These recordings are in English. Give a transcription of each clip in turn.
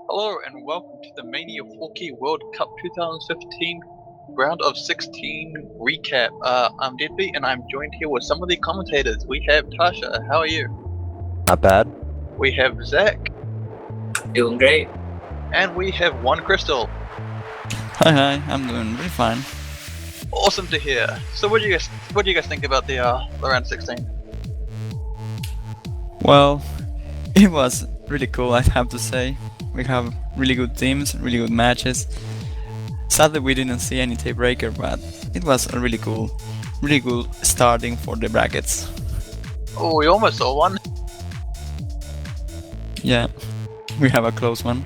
Hello and welcome to the Mania Hockey World Cup 2015 round of 16 recap. I'm Deadbeat and I'm joined here with some of the commentators. We have Tasha, how are you? Not bad. We have Zach. Doing great. And we have One Crystal. Hi, I'm doing really fine. Awesome to hear. So what do you guys think about the round 16? Well, it was really cool, I have to say. We have really good teams, really good matches. Sadly, we didn't see any tiebreaker, but it was a really good starting for the brackets. Oh, we almost saw one. Yeah, we have a close one.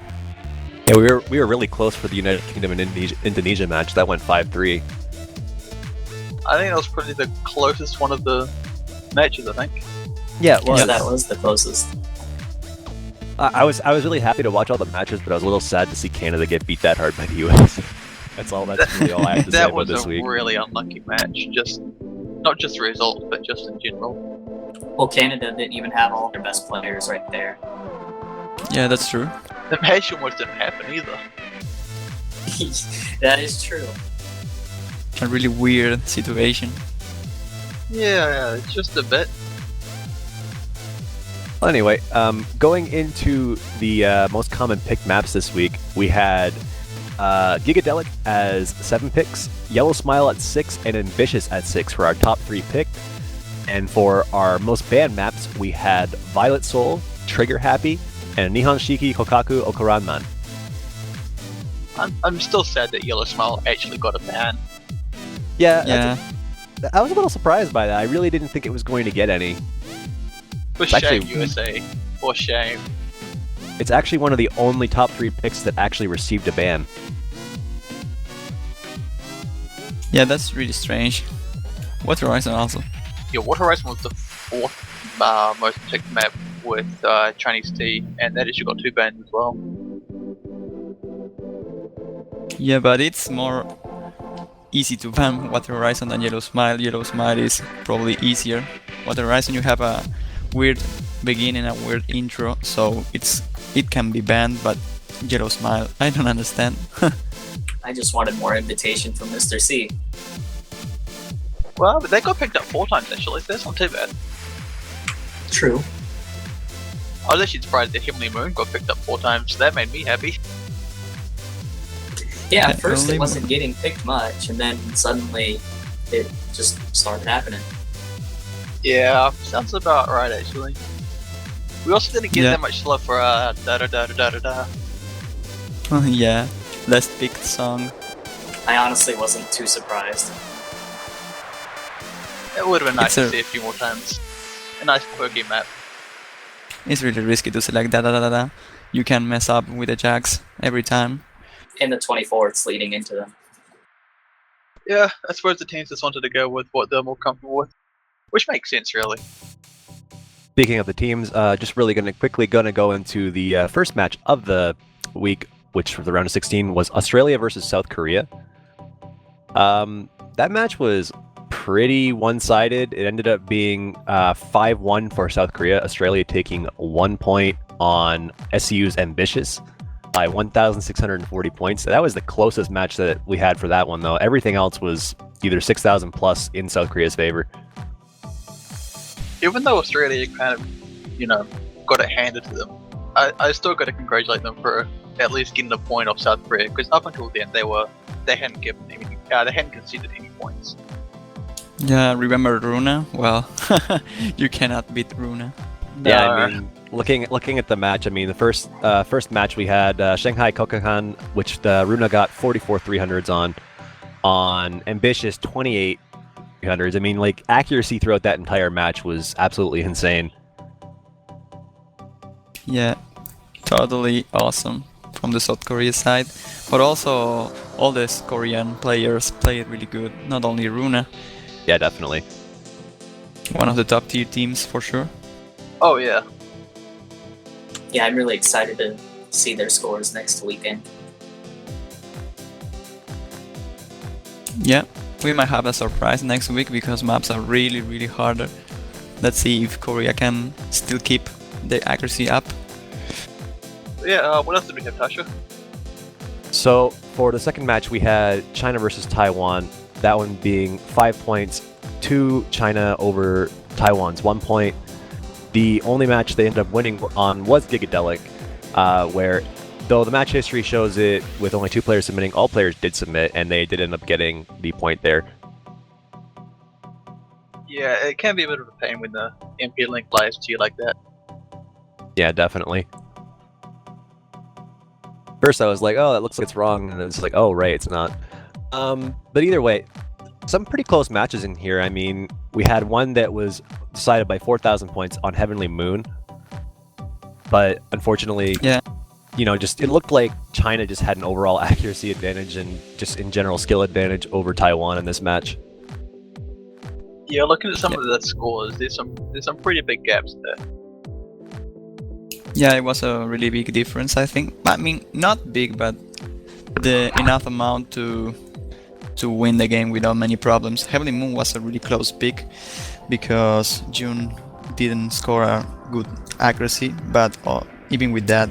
Yeah, we were really close for the United Kingdom and Indonesia match. That went 5-3. I think that was probably the closest one of the matches, I think. Yeah, it was. Yeah, that was the closest. I was really happy to watch all the matches, but I was a little sad to see Canada get beat that hard by the US. That's really all I have to say about this week. That was a really unlucky match. Just not just the results, but just in general. Well, Canada didn't even have all their best players right there. Yeah, that's true. The match almost didn't happen either. That is true. A really weird situation. Yeah, it's just a bit. Well, anyway, going into the most common pick maps this week, we had Gigadelic as 7 picks, Yellow Smile at 6, and Ambitious at 6 for our top 3 picked. And for our most banned maps, we had Violet Soul, Trigger Happy, and Nihon Shiki Kokaku Okuranman. I'm still sad that Yellow Smile actually got a ban. Yeah. I was a little surprised by that. I really didn't think it was going to get any. For shame, USA. For shame. It's actually one of the only top 3 picks that actually received a ban. Yeah, that's really strange. Water Horizon also. Yeah, Water Horizon was the 4th most picked map with Chinese Tea, and that issue got 2 bans as well. Yeah, but it's more easy to ban Water Horizon than Yellow Smile. Yellow Smile is probably easier. Water Horizon, you have a weird beginning, a weird intro, so it can be banned, but Yellow Smile, I don't understand. I just wanted more invitation from Mr. C. Well, but they got picked up 4 times actually, so that's not too bad. True. I was actually surprised that Heavenly Moon got picked up 4 times, so that made me happy. Yeah, at first it wasn't getting picked much, and then suddenly it just started happening. Yeah, sounds about right actually. We also didn't get that much love for da da da da da da. Yeah, last picked song. I honestly wasn't too surprised. It would have been nice to see a few more times. A nice quirky map. It's really risky to select da da da da da. You can mess up with the jacks every time. In the 24th leading into them. Yeah, I suppose the teams just wanted to go with what they're more comfortable with. Which makes sense, really. Speaking of the teams, just really quickly go into the first match of the week, which for the round of 16 was Australia versus South Korea. That match was pretty one-sided. It ended up being 5-1 for South Korea, Australia taking 1 point on SCU's Ambitious by 1,640 points. That was the closest match that we had for that one, though. Everything else was either 6,000 plus in South Korea's favor. Even though Australia kind of, got it handed to them, I still got to congratulate them for at least getting a point off South Korea, because up until then they hadn't conceded any points. Yeah, remember Runa? Well, you cannot beat Runa. Yeah, I mean, looking at the match, I mean, the first match we had Shanghai Kokahan, which the Runa got 44 300s on Ambitious 28 300s. I mean, like, accuracy throughout that entire match was absolutely insane. Yeah, totally awesome from the South Korea side, but also all these Korean players played really good. Not only Runa. Yeah, definitely. One of the top tier teams for sure. Oh yeah. Yeah, I'm really excited to see their scores next weekend. Yeah, we might have a surprise next week because maps are really harder. Let's see if Korea can still keep the accuracy up. Yeah, what else did we have, Tasha? So for the second match, we had China versus Taiwan. That one being 5 points to China over Taiwan's 1 point. The only match they ended up winning on was Gigadelic, where though the match history shows it with only 2 players submitting, all players did submit, and they did end up getting the point there. Yeah, it can be a bit of a pain when the MP link lies to you like that. Yeah, definitely. First I was like, oh, that looks like it's wrong, and it's like, oh, right, it's not. But either way, some pretty close matches in here. I mean, we had one that was decided by 4,000 points on Heavenly Moon, but unfortunately, Yeah. Just it looked like China just had an overall accuracy advantage and just in general skill advantage over Taiwan in this match. Yeah, looking at some of the scores, there's some pretty big gaps there. Yeah, it was a really big difference, I think. I mean, not big, but the enough amount to win the game without many problems. Heavenly Moon was a really close pick because June didn't score a good accuracy, but even with that,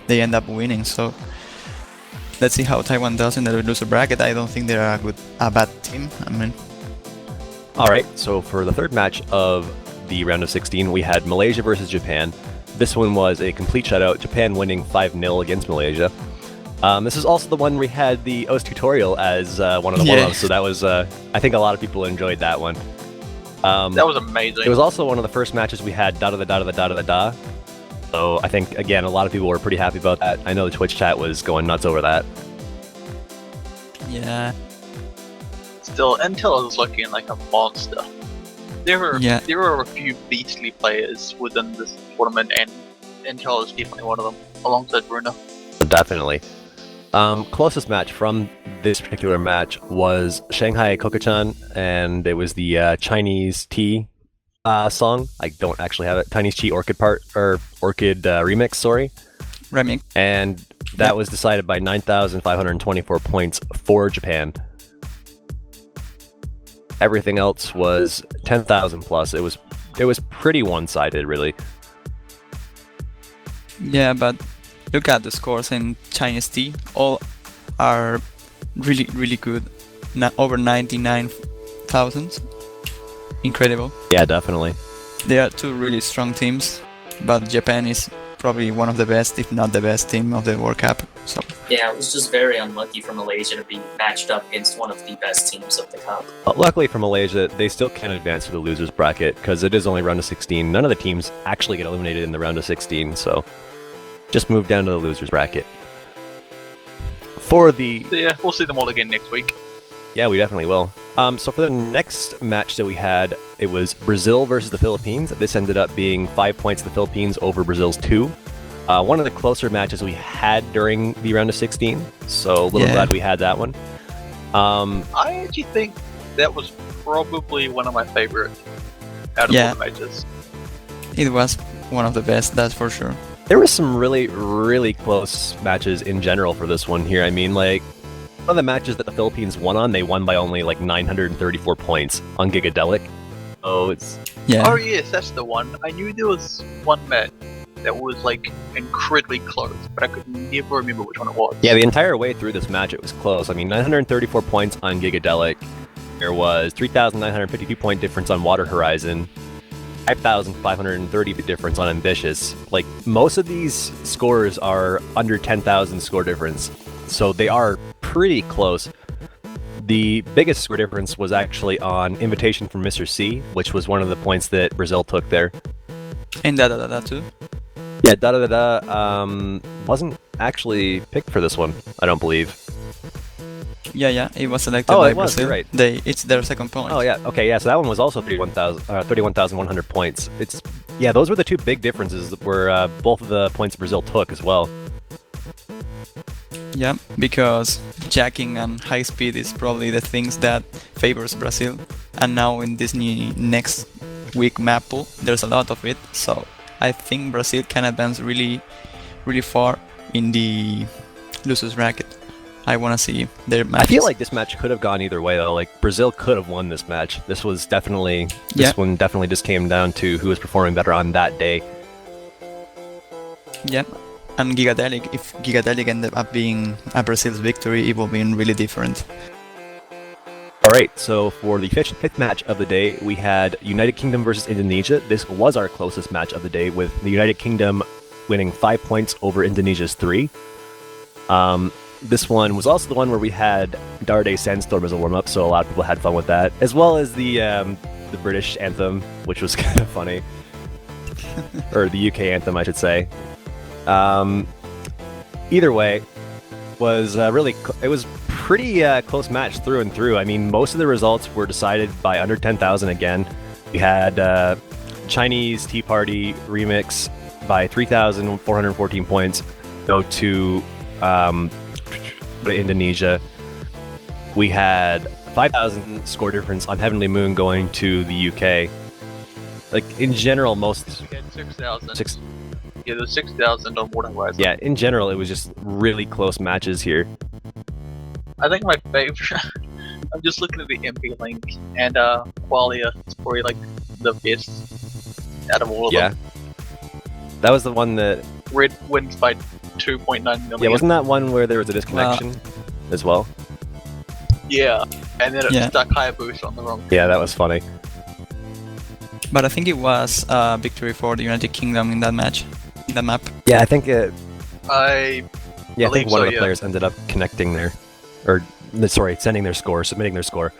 they end up winning. So let's see how Taiwan does in the loser bracket. I don't think they're a bad team. I mean, all right. So for the third match of the round of 16, we had Malaysia versus Japan. This one was a complete shutout. Japan winning 5-0 against Malaysia. This is also the one we had the OS tutorial as one of the warm-ups, so that was I think a lot of people enjoyed that one. That was amazing. It was also one of the first matches we had da da da da da da da da. So I think again a lot of people were pretty happy about that. I know the Twitch chat was going nuts over that. yeah, Still, Intel is looking like a monster. There were a few beastly players within this tournament, and Intel is definitely one of them, alongside Bruno. Definitely. Closest match from this particular match was Shanghai Kokachan, and it was the Chinese Tea song. I don't actually have it. Chinese Tea Orchid Orchid remix, sorry. Remix. And that was decided by 9,524 points for Japan. Everything else was 10,000 plus. It was pretty one-sided, really. Yeah, but look at the scores in Chinese Tea. All are really, really good. Over 99,000. Incredible. Yeah, definitely. They are two really strong teams, but Japan is probably one of the best, if not the best team of the World Cup. So Yeah, it was just very unlucky for Malaysia to be matched up against one of the best teams of the cup. Luckily for Malaysia, they still can advance to the losers bracket because it is only round of 16. None of the teams actually get eliminated in the round of 16, so just move down to the losers bracket. For the Yeah, we'll see them all again next week. Yeah, we definitely will. So for the next match that we had, it was Brazil versus the Philippines. This ended up being 5 points to the Philippines over Brazil's 2. One of the closer matches we had during the round of 16, so a little glad we had that one. I actually think that was probably one of my favorite out of all the matches. it was one of the best, that's for sure. There were some really, really close matches in general for this one here. I mean, like, one of the matches that the Philippines won on, they won by only like 934 points on Gigadelic. Oh, it's... Yeah. Oh yes, that's the one. I knew there was one match that was like incredibly close, but I could never remember which one it was. Yeah, the entire way through this match it was close. I mean, 934 points on Gigadelic. There was 3,952 point difference on Water Horizon. 5,530 difference on Ambitious. Like, most of these scores are under 10,000 score difference, so they are pretty close. The biggest score difference was actually on Invitation from Mr. C, which was one of the points that Brazil took there. And da too. Yeah, wasn't actually picked for this one, I don't believe. Yeah, it was selected by it was, Brazil. you're right. It's their second point. Oh yeah, okay, yeah. So that one was also 31,100 points. Those were the two big differences that were both of the points Brazil took as well. Yeah, because jacking and high speed is probably the things that favors Brazil. And now in this next week map pool, there's a lot of it. So I think Brazil can advance really, really far in the losers bracket. I want to see their matches. I feel like this match could have gone either way though. Like, Brazil could have won this match. This one definitely just came down to who was performing better on that day. Yeah, And Gigadelic, if Gigadelic ended up being a Brazil's victory, it would have been really different. Alright, so for the fifth match of the day, we had United Kingdom versus Indonesia. This was our closest match of the day, with the United Kingdom winning 5 points over Indonesia's 3. This one was also the one where we had Darday Sandstorm as a warm-up, so a lot of people had fun with that, as well as the British anthem, which was kind of funny. Or the UK anthem, I should say. Either way, was it was pretty close match through and through. I mean, most of the results were decided by under 10,000 again. We had Chinese Tea Party remix by 3,414 points go to Indonesia. We had 5,000 score difference on Heavenly Moon going to the UK. Like, in general, most... We had 6,000. Yeah, there was 6,000 on Water Horizon. Yeah, in general, it was just really close matches here. I think my favorite... I'm just looking at the MP link, and Qualia is probably like the best out of all of them. That was the one that... Red wins by 2.9 million. Yeah, wasn't that one where there was a disconnection as well? Yeah, and then it stuck Hayabusa on the wrong. Yeah, that was funny. But I think it was a victory for the United Kingdom in that match, in that map. Yeah, I think I think one of the players ended up connecting there, or sending their score, submitting their score.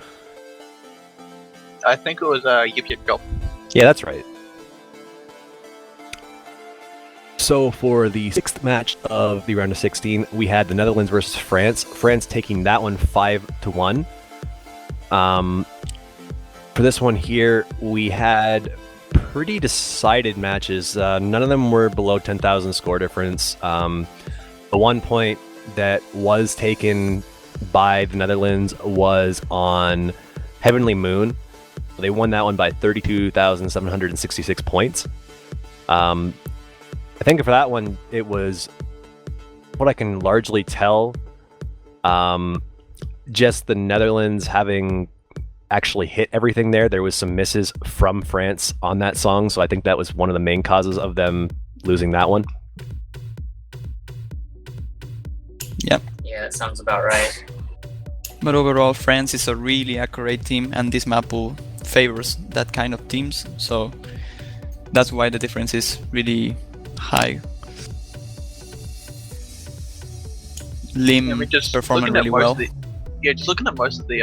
I think it was Yip Yip Yop. Yeah, that's right. So for the sixth match of the round of 16, we had the Netherlands versus France. France taking that one 5-1. For this one here, we had pretty decided matches. None of them were below 10,000 score difference. The 1 point that was taken by the Netherlands was on Heavenly Moon. They won that one by 32,766 points. I think for that one, it was, what I can largely tell, just the Netherlands having actually hit everything there. There was some misses from France on that song, so I think that was one of the main causes of them losing that one. Yep. Yeah, that sounds about right. But overall, France is a really accurate team, and this map pool favors that kind of teams, so that's why the difference is really high. Lim performing really well. Just looking at most of the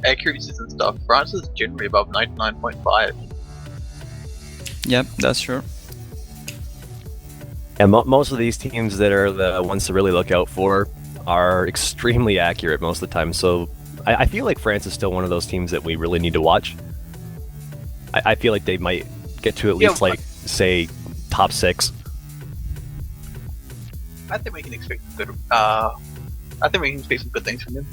accuracies and stuff, France is generally above 99.5. Yep, that's true. And most of these teams that are the ones to really look out for are extremely accurate most of the time, so I feel like France is still one of those teams that we really need to watch. I feel like they might get to at least, say, top 6. I think we can expect some good things from them.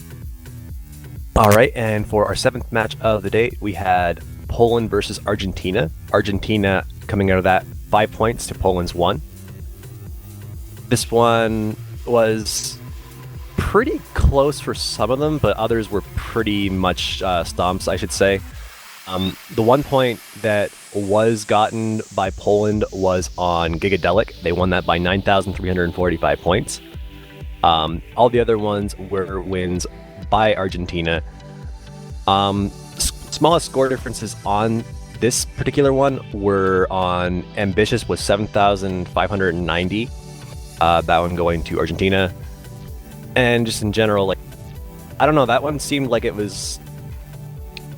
Alright, and for our 7th match of the day, we had Poland versus Argentina. Argentina coming out of that 5 points to Poland's 1. This one was pretty close for some of them, but others were pretty much stomps, I should say. The 1 point that was gotten by Poland was on Gigadelic. They won that by 9,345 points. All the other ones were wins by Argentina. Smallest score differences on this particular one were on Ambitious with 7,590. That one going to Argentina. And just in general, I don't know, that one seemed like it was...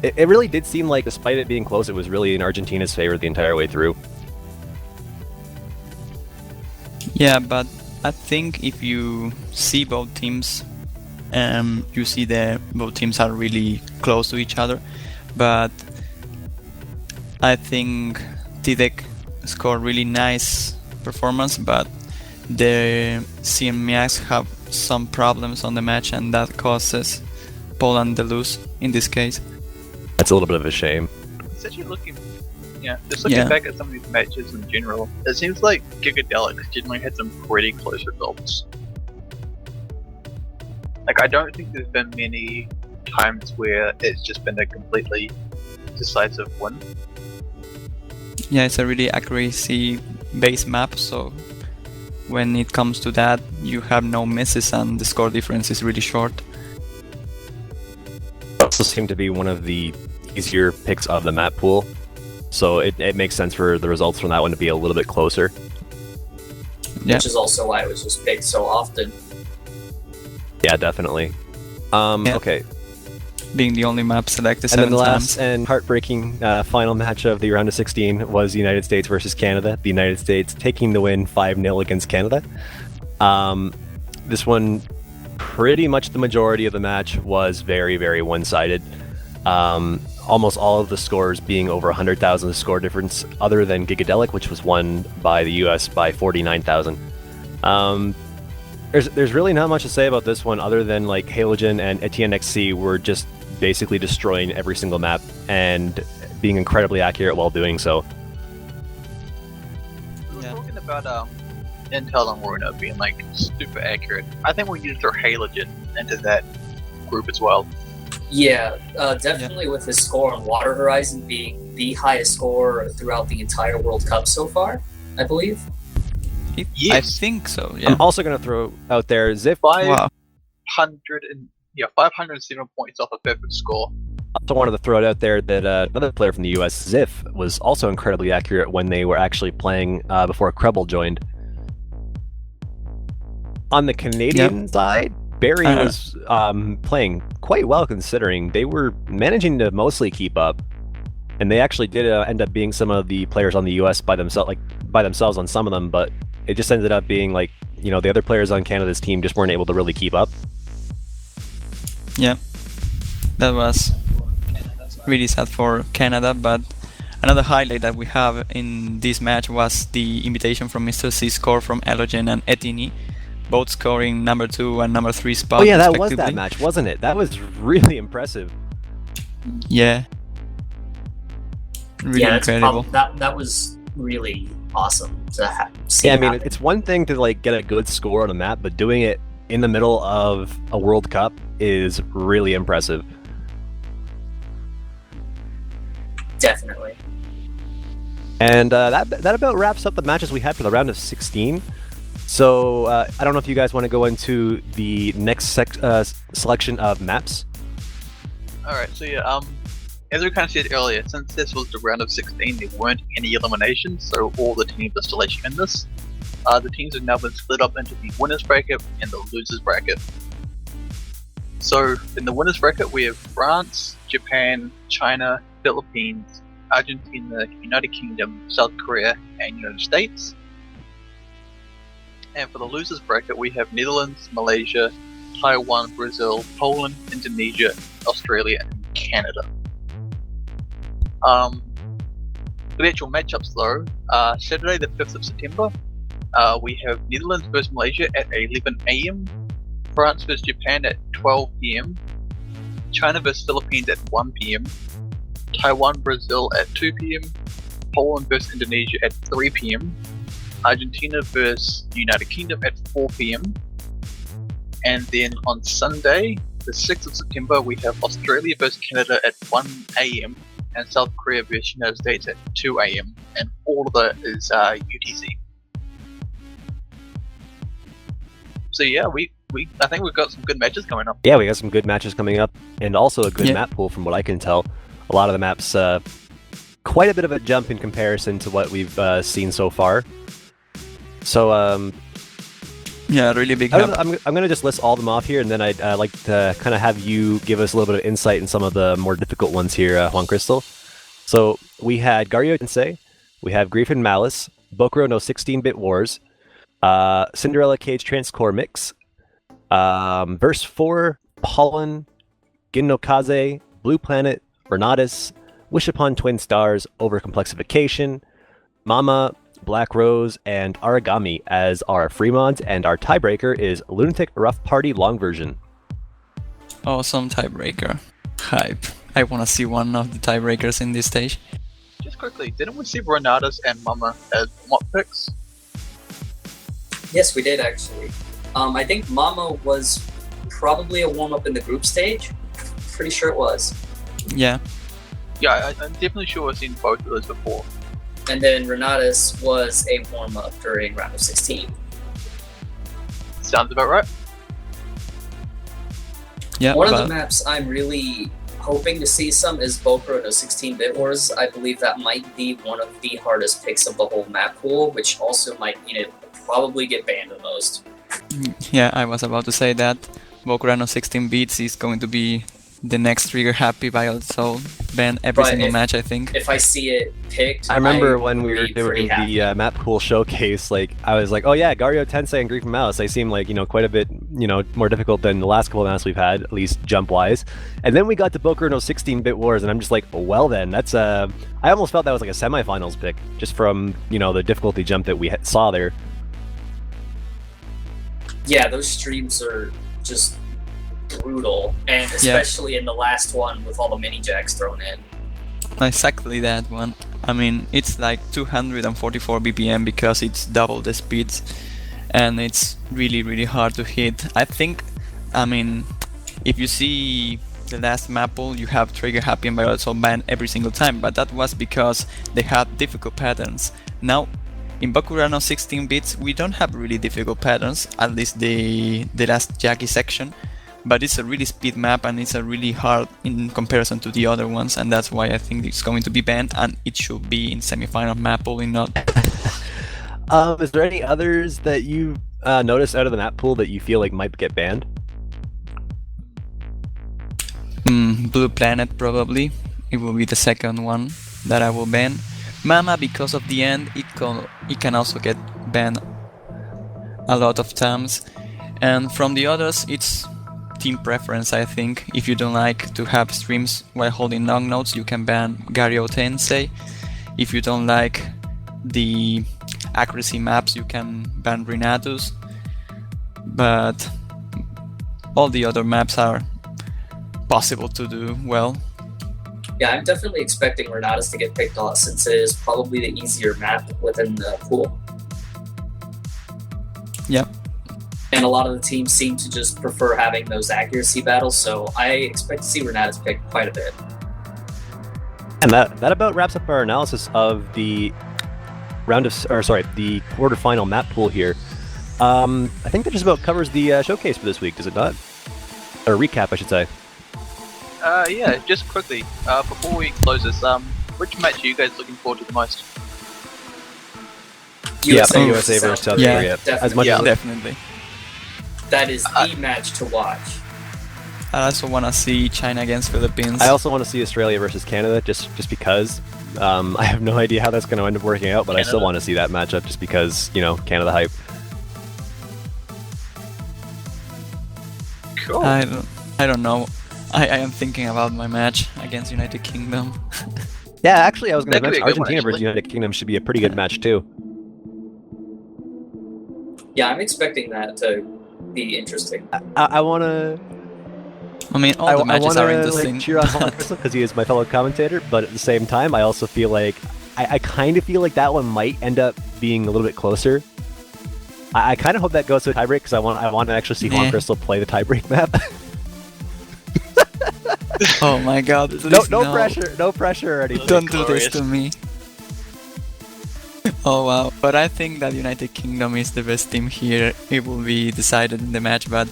It really did seem like, despite it being close, it was really in Argentina's favor the entire way through. Yeah, but I think if you see both teams, you see that both teams are really close to each other. But I think Tidek scored really nice performance, but the CMX have some problems on the match, and that causes Poland the lose in this case. That's a little bit of a shame. It's actually looking back at some of these matches in general, it seems like Gigadelic generally had some pretty close results. I don't think there's been many times where it's just been a completely decisive win. Yeah, it's a really accuracy-based map, so when it comes to that, you have no misses and the score difference is really short. Also seemed to be one of the easier picks of the map pool, so it makes sense for the results from that one to be a little bit closer. Yeah. Which is also why it was just picked so often. Yeah, definitely. Yeah. Okay. Being the only map selected And 7 then the last times. and heartbreaking final match of the round of 16 was the United States versus Canada. The United States taking the win 5-0 against Canada. This one, pretty much the majority of the match was very, very one-sided. Almost all of the scores being over 100,000 score difference, other than Gigadelic, which was won by the US by 49,000. There's really not much to say about this one, other than like Halogen and Etienne XC were just basically destroying every single map and being incredibly accurate while doing so. We were Yeah. talking about Intel and Runa being like super accurate. I think we need to throw Halogen into that group as well. Yeah, definitely with his score on Water Horizon being the highest score throughout the entire World Cup so far, I believe. I Yes. think so, yeah. I'm also going to throw out there Ziff. Wow. 507 points off a perfect score. Also wanted to throw it out there that another player from the US, Ziff, was also incredibly accurate when they were actually playing before Krebel joined. On the Canadian side, Barry was playing quite well considering they were managing to mostly keep up, and they actually did end up being some of the players on the US by themselves on some of them, but it just ended up being like, the other players on Canada's team just weren't able to really keep up. Yeah, that was really sad for Canada, but another highlight that we have in this match was the invitation from Mr. C score from Elogen and Etienne, both scoring number 2 and number 3 spot. Oh yeah, that was respectively. that match, wasn't it? That was really impressive. Yeah. Really Yeah, incredible. that was really awesome to see. Yeah, I mean, happen. it's one thing to like get a good score on a map, but doing it in the middle of a World Cup is really impressive. Definitely. And that about wraps up the matches we had for the round of 16. So I don't know if you guys want to go into the next selection of maps. Alright, so yeah, as we kind of said earlier, since this was the round of 16, there weren't any eliminations, so all the teams are still actually in this. The teams have now been split up into the winners bracket and the losers bracket. So in the winners bracket we have France, Japan, China, Philippines, Argentina, United Kingdom, South Korea, and United States. And for the losers bracket we have Netherlands, Malaysia, Taiwan, Brazil, Poland, Indonesia, Australia, and Canada. For the actual matchups though, Saturday the 5th of September, we have Netherlands vs Malaysia at 11 AM, France vs Japan at 12 PM, China vs Philippines at 1 PM, Taiwan Brazil at 2 PM, Poland vs Indonesia at 3 PM, Argentina vs United Kingdom at 4 PM, and then on Sunday, the 6th of September, we have Australia vs Canada at 1 AM and South Korea vs United States at 2 AM, and all of that is UTC. So yeah, I think we've got some good matches coming up. Yeah, we got some good matches coming up, and also a good Yeah. map pool from what I can tell. A lot of the maps, quite a bit of a jump in comparison to what we've seen so far. So Yeah, really big I'm help. going to just list all of them off here, and then I'd like to kind of have you give us a little bit of insight in some of the more difficult ones here, Juan Crystal. So we had Gario Tensei, we have Grief and Malice, Bokuro no 16-Bit Wars, Cinderella Cage Transcore Mix, Verse 4, Pollen, Gin no Kaze, Blue Planet, Renatus, Wish Upon Twin Stars, Overcomplexification, Mama, Black Rose, and Origami as our free mods, and our tiebreaker is Lunatic Rough Party Long Version. Awesome tiebreaker. Hype. I want to see one of the tiebreakers in this stage. Just quickly, didn't we see Renatus and Mama as what picks? Yes, we did actually. I think Mama was probably a warm-up in the group stage. Pretty sure it was. Yeah. Yeah, I'm definitely sure I've seen both of those before. And then Renatus was a warm-up during round of 16. Sounds about right. Yeah, One of but the maps I'm really hoping to see some is Boca no 16-bit Wars. I believe that might be one of the hardest picks of the whole map pool, which also might mean it will probably get banned the most. yeah, I was about to say that Bokurano 16 bits is going to be the next trigger happy Violet Soul ban every But single if- match, I think. If I see it picked, I remember I when will we were be pretty doing happy. the map pool showcase, like I was like, oh yeah, Gario Tensei and Grief Mouse, they seem like, quite a bit, more difficult than the last couple of maps we've had, at least jump-wise. And then we got to Boku no 16-bit Wars, and I'm just like, well then, that's I almost felt that was like a semifinals pick, just from, the difficulty jump that we saw there. Yeah, those streams are just brutal, and especially in the last one with all the mini jacks thrown in. Exactly that one. I mean, it's like 244 BPM because it's double the speeds, and it's really, really hard to hit. I think, I mean, if you see the last map pool, you have Trigger Happy and Violet Soul banned every single time, but that was because they had difficult patterns. Now, in Bakurano 16 bits, we don't have really difficult patterns, at least the last Jackie section, but it's a really speed map and it's a really hard in comparison to the other ones, and that's why I think it's going to be banned, and it should be in semi-final map pool, not. Is there any others that you noticed out of the map pool that you feel like might get banned? Blue Planet probably. It will be the second one that I will ban. Mama, because of the end, it can also get banned a lot of times. And from the others, it's team preference, I think. If you don't like to have streams while holding long notes, you can ban Gario Tensei. If you don't like the accuracy maps, you can ban Renatus. But all the other maps are possible to do well. Yeah, I'm definitely expecting Renatus to get picked off since it is probably the easier map within the pool. Yep. And a lot of the teams seem to just prefer having those accuracy battles, so I expect to see Renatus picked quite a bit. And that about wraps up our analysis of the the quarterfinal map pool here. I think that just about covers the showcase for this week, does it not? Or recap, I should say. Yeah, just quickly, before we close this, which match are you guys looking forward to the most? USA versus South Yeah, Korea. definitely. As much Yeah. as Definitely. That is the match to watch. I also want to see China against Philippines. I also want to see Australia versus Canada, just because. I have no idea how that's going to end up working out, but I still Canada. want to see that matchup just because, Canada hype. Cool. I don't know. I am thinking about my match against United Kingdom. Yeah, actually, I was going to That could be mention a good one, Argentina versus actually. United Kingdom should be a pretty good match too. Yeah, I'm expecting that to be interesting. I want to. I mean, all the matches are interesting. Cheer on Holland Crystal because he is my fellow commentator, but at the same time, I also feel like I kind of feel like that one might end up being a little bit closer. I kind of hope that goes to a tiebreak because I want to actually see Nah. Holland Crystal play the tiebreak map. Oh my god, please no pressure, no pressure or anything. Don't do this Glorious. to me. Oh wow, but I think that United Kingdom is the best team here. It will be decided in the match, but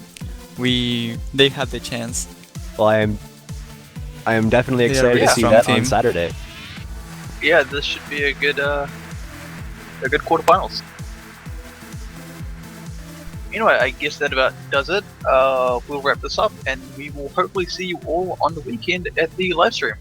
they have the chance. Well, I am definitely They are excited really to see strong that team. on Saturday. Yeah, this should be a good quarterfinals. Anyway, I guess that about does it. We'll wrap this up, and we will hopefully see you all on the weekend at the live stream.